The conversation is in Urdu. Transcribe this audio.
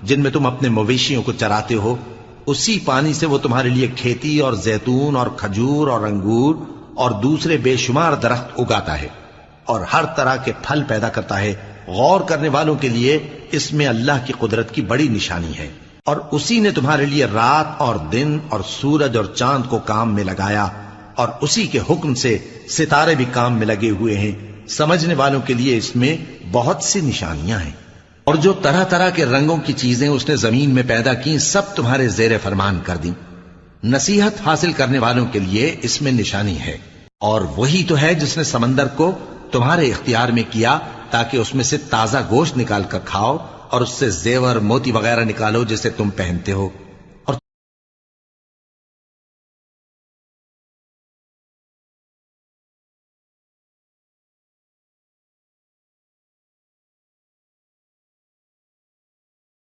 جن میں تم اپنے مویشیوں کو چراتے ہو، اسی پانی سے وہ تمہارے لیے کھیتی اور زیتون اور کھجور اور انگور اور دوسرے بے شمار درخت اگاتا ہے اور ہر طرح کے پھل پیدا کرتا ہے۔ غور کرنے والوں کے لیے اس میں اللہ کی قدرت کی بڑی نشانی ہے۔ اور اسی نے تمہارے لیے رات اور دن اور سورج اور چاند کو کام میں لگایا، اور اسی کے حکم سے ستارے بھی کام میں لگے ہوئے ہیں۔ سمجھنے والوں کے لیے اس میں بہت سی نشانیاں ہیں۔ اور جو طرح طرح کے رنگوں کی چیزیں اس نے زمین میں پیدا کی، سب تمہارے زیر فرمان کر دیں۔ نصیحت حاصل کرنے والوں کے لیے اس میں نشانی ہے۔ اور وہی تو ہے جس نے سمندر کو تمہارے اختیار میں کیا تاکہ اس میں سے تازہ گوشت نکال کر کھاؤ اور اس سے زیور موتی وغیرہ نکالو جسے تم پہنتے ہو۔